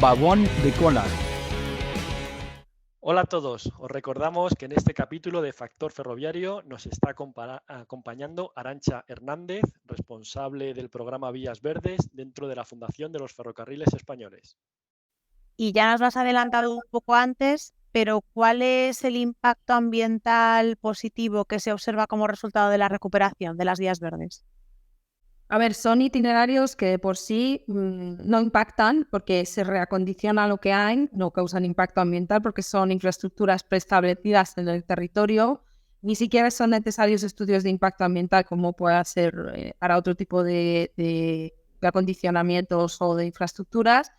Vagón de cola. Hola a todos, os recordamos que en este capítulo de Factor Ferroviario nos está acompañando Arantxa Hernández, responsable del programa Vías Verdes dentro de la Fundación de los Ferrocarriles Españoles. Y ya nos lo has adelantado un poco antes, pero ¿cuál es el impacto ambiental positivo que se observa como resultado de la recuperación de las vías verdes? A ver, son itinerarios que por sí no impactan porque se reacondiciona lo que hay, no causan impacto ambiental porque son infraestructuras preestablecidas en el territorio. Ni siquiera son necesarios estudios de impacto ambiental como pueda ser para otro tipo de acondicionamientos o de infraestructuras.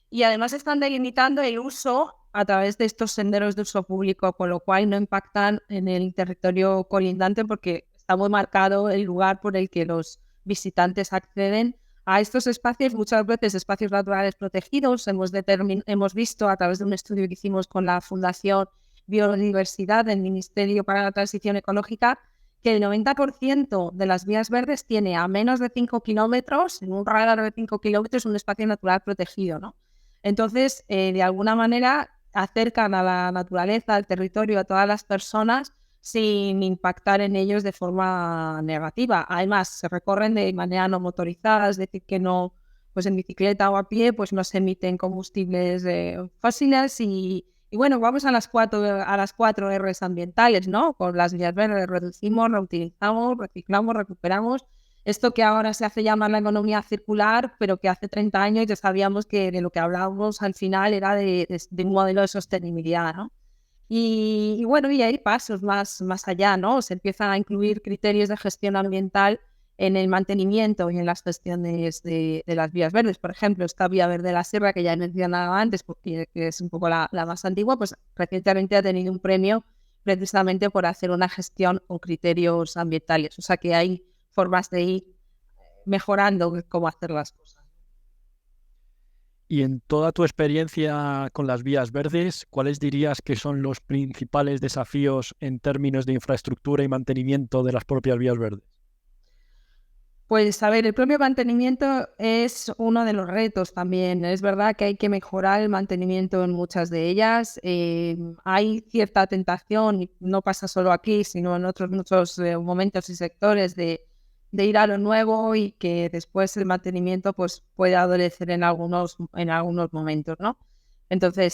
Y además están delimitando el uso a través de estos senderos de uso público, con lo cual no impactan en el territorio colindante porque está muy marcado el lugar por el que los visitantes acceden a estos espacios, muchas veces espacios naturales protegidos. Hemos visto a través de un estudio que hicimos con la Fundación Biodiversidad del Ministerio para la Transición Ecológica, que el 90% de las vías verdes tiene a menos de 5 kilómetros, en un radar de 5 kilómetros, un espacio natural protegido, ¿no? Entonces, de alguna manera, acercan a la naturaleza, al territorio, a todas las personas sin impactar en ellos de forma negativa. Además, se recorren de manera no motorizada, es decir, que no, pues en bicicleta o a pie, pues no se emiten combustibles fósiles y bueno, vamos a las cuatro R's ambientales, ¿no? Con las vías verdes reducimos, reutilizamos, reciclamos, recuperamos. Esto que ahora se hace llamar la economía circular, pero que hace 30 años ya sabíamos que de lo que hablábamos al final era de un modelo de sostenibilidad, ¿no? Y bueno, y hay pasos más allá, ¿no? Se empiezan a incluir criterios de gestión ambiental en el mantenimiento y en las gestiones de las vías verdes. Por ejemplo, esta vía verde de la Sierra, que ya he mencionado antes, porque que es un poco la más antigua, pues recientemente ha tenido un premio precisamente por hacer una gestión con criterios ambientales. O sea que hay formas de ir mejorando cómo hacer las cosas. Y en toda tu experiencia con las vías verdes, ¿cuáles dirías que son los principales desafíos en términos de infraestructura y mantenimiento de las propias vías verdes? Pues a ver, el propio mantenimiento es uno de los retos también. Es verdad que hay que mejorar el mantenimiento en muchas de ellas. Hay cierta tentación, y no pasa solo aquí, sino en otros muchos momentos y sectores de ir a lo nuevo y que después el mantenimiento pues puede adolecer en algunos momentos, ¿no? Entonces,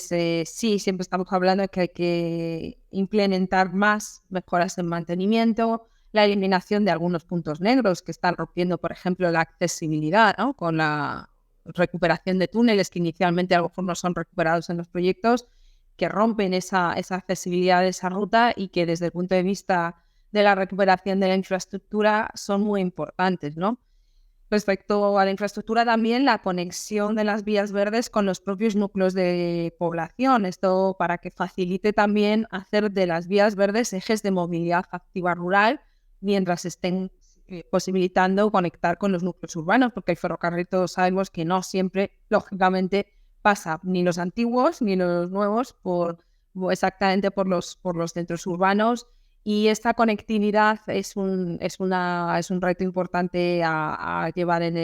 sí, siempre estamos hablando de que hay que implementar más mejoras en mantenimiento, la eliminación de algunos puntos negros que están rompiendo, por ejemplo, la accesibilidad, ¿no? Con la recuperación de túneles que inicialmente a lo mejor no son recuperados en los proyectos, que rompen esa accesibilidad de esa ruta y que desde el punto de vista de la recuperación de la infraestructura son muy importantes, ¿no? Respecto a la infraestructura, también la conexión de las vías verdes con los propios núcleos de población. Esto para que facilite también hacer de las vías verdes ejes de movilidad activa rural mientras estén posibilitando conectar con los núcleos urbanos, porque el ferrocarril todos sabemos que no siempre, lógicamente, pasa ni los antiguos ni los nuevos exactamente por los centros urbanos. Y esta conectividad es un reto importante a llevar en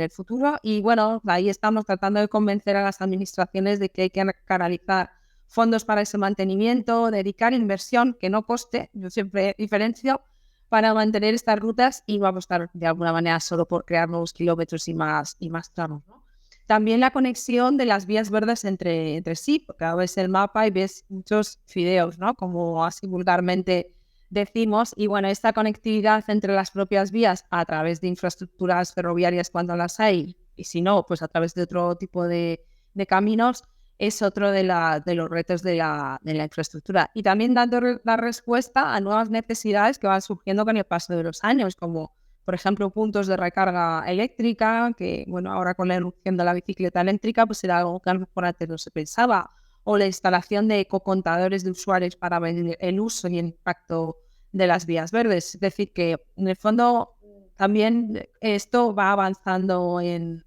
el futuro. Y bueno, ahí estamos tratando de convencer a las administraciones de que hay que canalizar fondos para ese mantenimiento, dedicar inversión que no coste, yo siempre diferencio, para mantener estas rutas y no apostar de alguna manera solo por crear nuevos kilómetros y más tramos, ¿no? También la conexión de las vías verdes entre sí, porque a veces el mapa y ves muchos fideos, ¿no? Como así vulgarmente decimos, y bueno, esta conectividad entre las propias vías a través de infraestructuras ferroviarias cuando las hay, y si no, pues a través de otro tipo de caminos, es otro de los retos de la infraestructura. Y también dando la respuesta a nuevas necesidades que van surgiendo con el paso de los años, como por ejemplo puntos de recarga eléctrica, que bueno, ahora con la irrupción de la bicicleta eléctrica, pues era algo que a lo mejor antes no se pensaba, o la instalación de ecocontadores de usuarios para ver el uso y el impacto de las vías verdes. Es decir, que en el fondo también esto va avanzando en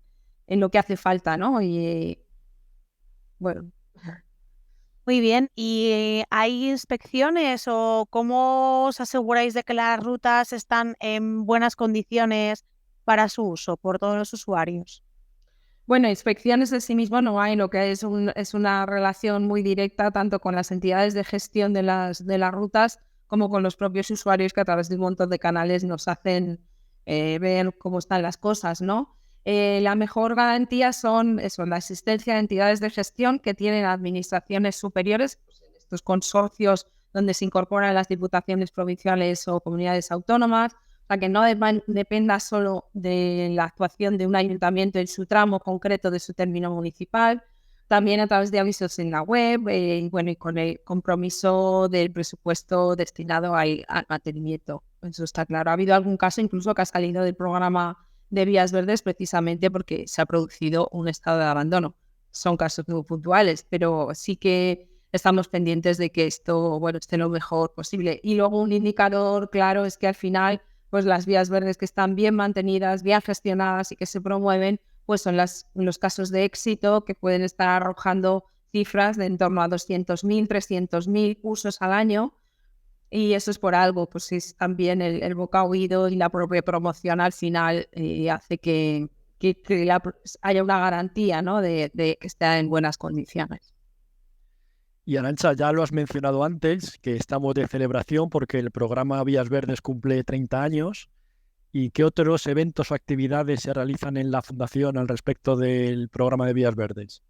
lo que hace falta, ¿no? Y bueno. Muy bien, ¿y hay inspecciones o cómo os aseguráis de que las rutas están en buenas condiciones para su uso por todos los usuarios? Bueno, inspecciones de sí mismo no hay, lo que es una relación muy directa tanto con las entidades de gestión de las rutas como con los propios usuarios que a través de un montón de canales nos hacen ver cómo están las cosas, ¿no? La mejor garantía son la existencia de entidades de gestión que tienen administraciones superiores, pues en estos consorcios donde se incorporan las diputaciones provinciales o comunidades autónomas, sea, que no dependa solo de la actuación de un ayuntamiento en su tramo concreto de su término municipal, también a través de avisos en la web y con el compromiso del presupuesto destinado al mantenimiento. Eso está claro. Ha habido algún caso incluso que ha salido del programa de Vías Verdes precisamente porque se ha producido un estado de abandono. Son casos muy puntuales, pero sí que estamos pendientes de que esto esté lo mejor posible. Y luego un indicador claro es que al final pues las vías verdes que están bien mantenidas, bien gestionadas y que se promueven, pues son los casos de éxito que pueden estar arrojando cifras de en torno a 200.000, 300.000 usos al año. Y eso es por algo, pues es también el boca oído y la propia promoción al final hace que haya una garantía, ¿no? de que esté en buenas condiciones. Y Arantxa, ya lo has mencionado antes, que estamos de celebración porque el programa Vías Verdes cumple 30 años. ¿Y qué otros eventos o actividades se realizan en la Fundación al respecto del programa de Vías Verdes?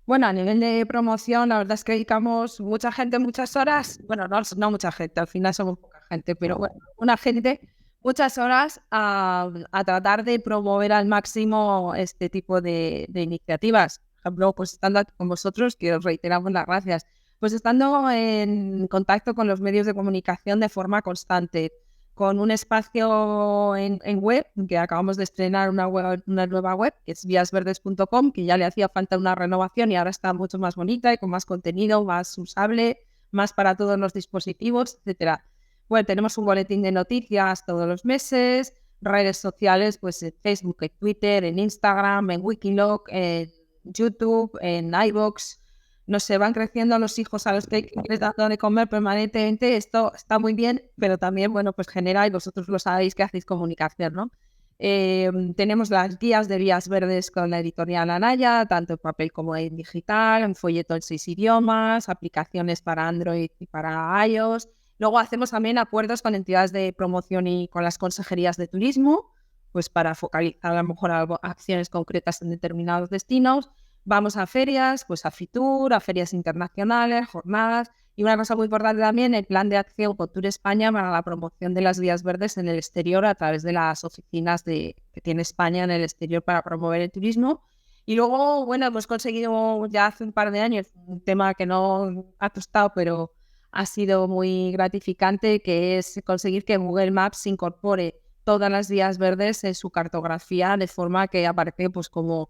Bueno, a nivel de promoción, la verdad es que dedicamos mucha gente, muchas horas. Bueno, no mucha gente, al final somos poca gente, pero bueno, una gente, muchas horas a tratar de promover al máximo este tipo de iniciativas. Por ejemplo, pues estando con vosotros, que os reiteramos las gracias, pues estando en contacto con los medios de comunicación de forma constante, con un espacio en web, que acabamos de estrenar una nueva web, que es víasverdes.com, que ya le hacía falta una renovación y ahora está mucho más bonita y con más contenido, más usable, más para todos los dispositivos, etcétera. Bueno, tenemos un boletín de noticias todos los meses, redes sociales, pues en Facebook, en Twitter, en Instagram, en Wikiloc, en YouTube, en iVoox. No sé, van creciendo los hijos a los que les dando de comer permanentemente. Esto está muy bien, pero también, pues genera, y vosotros lo sabéis, que hacéis comunicación, ¿no? Tenemos las guías de Vías Verdes con la editorial Anaya, tanto en papel como en digital, en folleto en 6 idiomas, aplicaciones para Android y para iOS. Luego hacemos también acuerdos con entidades de promoción y con las consejerías de turismo, pues para focalizar a lo mejor acciones concretas en determinados destinos. Vamos a ferias, pues a Fitur, a ferias internacionales, jornadas. Y una cosa muy importante también, el plan de acción Cultura España para la promoción de las vías verdes en el exterior a través de las oficinas que tiene España en el exterior para promover el turismo. Y luego, hemos conseguido ya hace un par de años un tema que no ha costado, pero ha sido muy gratificante, que es conseguir que Google Maps incorpore todas las vías verdes en su cartografía de forma que aparece pues como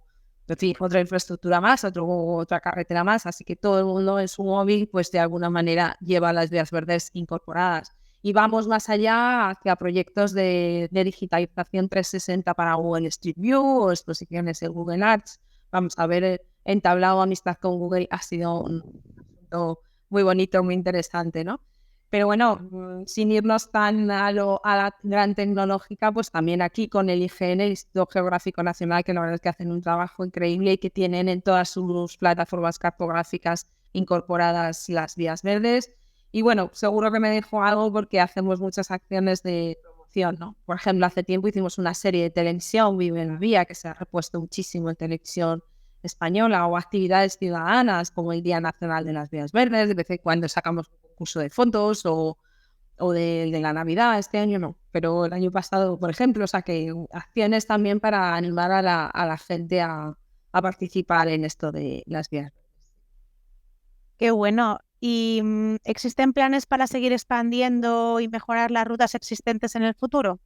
otra infraestructura más, otra carretera más, así que todo el mundo en su móvil pues de alguna manera lleva las vías verdes incorporadas. Y vamos más allá hacia proyectos de digitalización 360 para Google Street View o exposiciones en Google Arts. Vamos a ver, entablado amistad con Google ha sido un asunto muy bonito, muy interesante, ¿no? Pero sin irnos tan a la gran tecnológica, pues también aquí con el IGN, el Instituto Geográfico Nacional, que la verdad es que hacen un trabajo increíble y que tienen en todas sus plataformas cartográficas incorporadas las vías verdes. Y seguro que me dejo algo porque hacemos muchas acciones de promoción, ¿no? Por ejemplo, hace tiempo hicimos una serie de televisión, Vive la Vía, que se ha repuesto muchísimo en televisión española, o actividades ciudadanas como el Día Nacional de las Vías Verdes. De vez en cuando sacamos un concurso de fotos o de la Navidad. Este año no, pero el año pasado, por ejemplo, que acciones también para animar a la gente a participar en esto de las vías verdes. Qué bueno. ¿Y existen planes para seguir expandiendo y mejorar las rutas existentes en el futuro?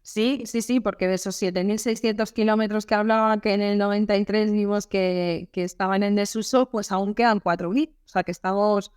Sí, porque de esos 7.600 kilómetros que hablaba, que en el 93 vimos que estaban en desuso, pues aún quedan 4.000. O sea que estamos,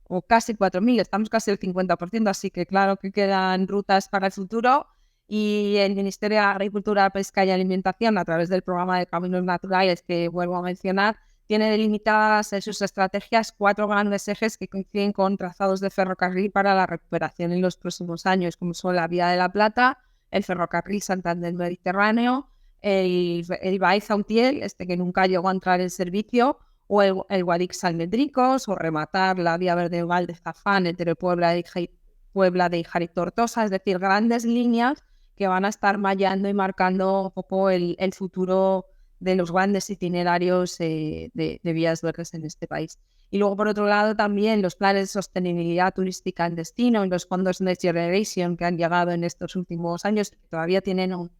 o casi 4.000, estamos casi el 50%, así que claro que quedan rutas para el futuro. Y el Ministerio de Agricultura, Pesca y Alimentación, a través del programa de Caminos Naturales, que vuelvo a mencionar, tiene delimitadas en sus estrategias 4 grandes ejes que coinciden con trazados de ferrocarril para la recuperación en los próximos años, como son la Vía de la Plata, el ferrocarril Santander Mediterráneo, el Baez-Autiel, que nunca llegó a entrar en servicio, o el Guadix-Almendricos, o rematar la vía verde oval de Zafán entre Puebla de Híjar y Tortosa, es decir, grandes líneas que van a estar mallando y marcando un poco el futuro de los grandes itinerarios de vías verdes en este país. Y luego, por otro lado, también los planes de sostenibilidad turística en destino y los fondos Next Generation que han llegado en estos últimos años, que todavía tienen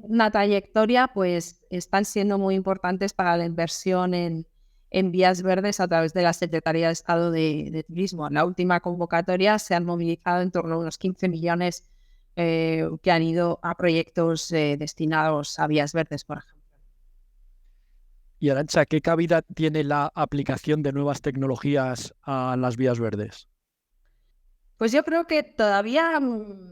una trayectoria, pues están siendo muy importantes para la inversión en vías verdes a través de la Secretaría de Estado de Turismo. En la última convocatoria se han movilizado en torno a unos 15 millones que han ido a proyectos destinados a vías verdes, por ejemplo. Y Arantxa, ¿qué cabida tiene la aplicación de nuevas tecnologías a las vías verdes? Pues yo creo que todavía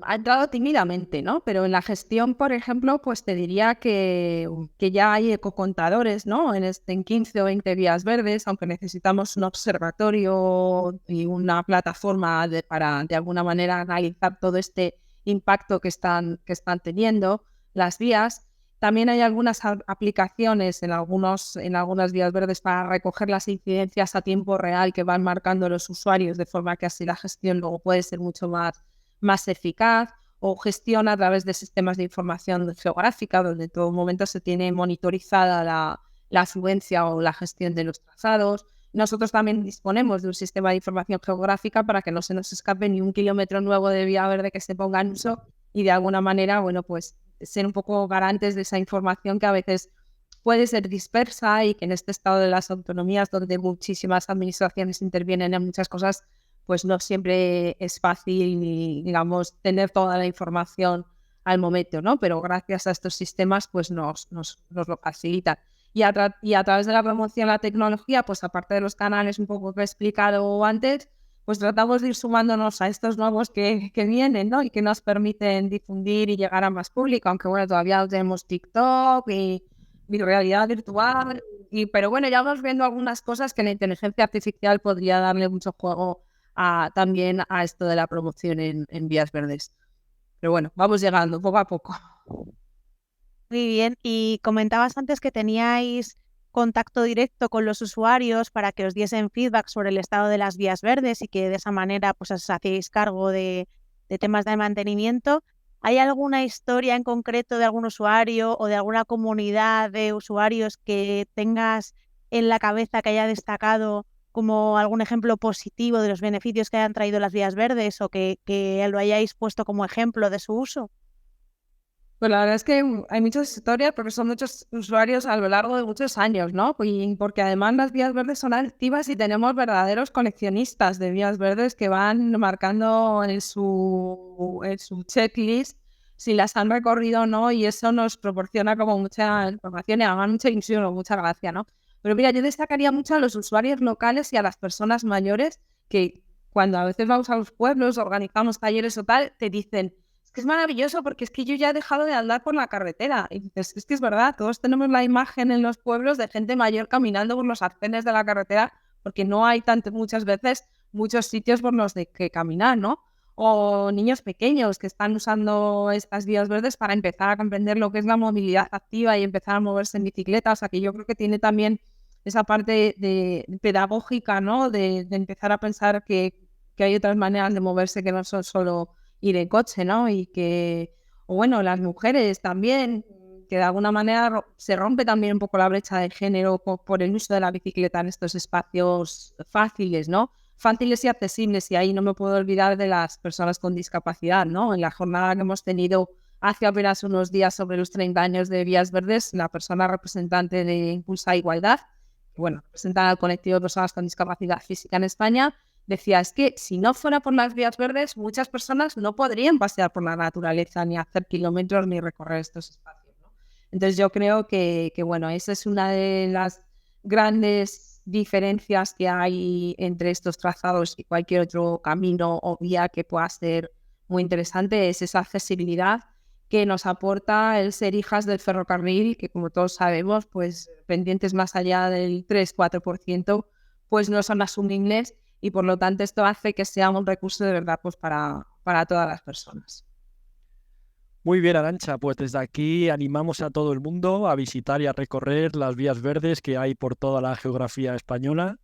ha entrado tímidamente, ¿no? Pero en la gestión, por ejemplo, pues te diría que ya hay ecocontadores, ¿no? En 15 o 20 vías verdes, aunque necesitamos un observatorio y una plataforma para, de alguna manera, analizar todo este impacto que están teniendo las vías. También hay algunas aplicaciones en algunas vías verdes para recoger las incidencias a tiempo real que van marcando los usuarios, de forma que así la gestión luego puede ser mucho más eficaz, o gestión a través de sistemas de información geográfica, donde en todo momento se tiene monitorizada la afluencia o la gestión de los trazados. Nosotros también disponemos de un sistema de información geográfica para que no se nos escape ni un kilómetro nuevo de vía verde que se ponga en uso y de alguna manera, bueno, pues ser un poco garantes de esa información que a veces puede ser dispersa y que en este estado de las autonomías, donde muchísimas administraciones intervienen en muchas cosas, pues no siempre es fácil, digamos, tener toda la información al momento, ¿no? Pero gracias a estos sistemas, pues nos lo facilitan. Y a través de la promoción de la tecnología, pues aparte de los canales un poco que he explicado antes, pues tratamos de ir sumándonos a estos nuevos que vienen, ¿no? Y que nos permiten difundir y llegar a más público, aunque bueno, todavía no tenemos TikTok y realidad virtual, pero bueno, ya vamos viendo algunas cosas que la inteligencia artificial podría darle mucho juego también a esto de la promoción en vías verdes. Pero bueno, vamos llegando poco a poco. Muy bien, y comentabas antes que teníais contacto directo con los usuarios para que os diesen feedback sobre el estado de las vías verdes y que de esa manera pues os hacéis cargo de temas de mantenimiento. ¿Hay alguna historia en concreto de algún usuario o de alguna comunidad de usuarios que tengas en la cabeza que haya destacado como algún ejemplo positivo de los beneficios que hayan traído las vías verdes o que lo hayáis puesto como ejemplo de su uso? Pues la verdad es que hay muchas historias porque son muchos usuarios a lo largo de muchos años, ¿no? Y porque además las vías verdes son activas y tenemos verdaderos coleccionistas de vías verdes que van marcando en su checklist si las han recorrido o no, y eso nos proporciona como mucha información y además mucha ilusión o mucha gracia, ¿no? Pero mira, yo destacaría mucho a los usuarios locales y a las personas mayores que cuando a veces vamos a los pueblos, organizamos talleres o tal, te dicen: es que es maravilloso porque es que yo ya he dejado de andar por la carretera. Y dices, es que es verdad, todos tenemos la imagen en los pueblos de gente mayor caminando por los arcenes de la carretera porque no hay muchas veces muchos sitios por los de que caminar, ¿no? O niños pequeños que están usando estas vías verdes para empezar a comprender lo que es la movilidad activa y empezar a moverse en bicicleta. O sea, que yo creo que tiene también esa parte pedagógica, ¿no? De empezar a pensar que hay otras maneras de moverse que no son solo ir en coche, ¿no? O bueno, las mujeres también, que de alguna manera se rompe también un poco la brecha de género por el uso de la bicicleta en estos espacios fáciles, ¿no? Fáciles y accesibles, y ahí no me puedo olvidar de las personas con discapacidad, ¿no? En la jornada que hemos tenido hace apenas unos días sobre los 30 años de Vías Verdes, la persona representante de Impulsa Igualdad, que bueno, representa al colectivo de personas con discapacidad física en España, decía, es que si no fuera por las vías verdes, muchas personas no podrían pasear por la naturaleza, ni hacer kilómetros, ni recorrer estos espacios, ¿no? Entonces yo creo que bueno, esa es una de las grandes diferencias que hay entre estos trazados y cualquier otro camino o vía que pueda ser muy interesante, es esa accesibilidad que nos aporta el ser hijas del ferrocarril, que como todos sabemos, pues pendientes más allá del 3-4%, pues no son asumibles. Y por lo tanto esto hace que sea un recurso de verdad pues para todas las personas. Muy bien, Arantxa, pues desde aquí animamos a todo el mundo a visitar y a recorrer las vías verdes que hay por toda la geografía española.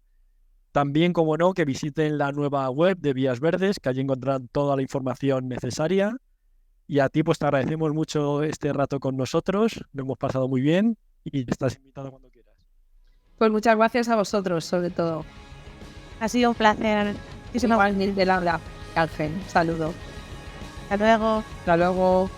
También, como no, que visiten la nueva web de Vías Verdes, que allí encontrarán toda la información necesaria. Y a ti, pues te agradecemos mucho este rato con nosotros, lo hemos pasado muy bien y estás invitado cuando quieras. Pues muchas gracias a vosotros, sobre todo. Ha sido un placer. Igualmente, Laura. Ángel, saludo. Hasta luego. Hasta luego.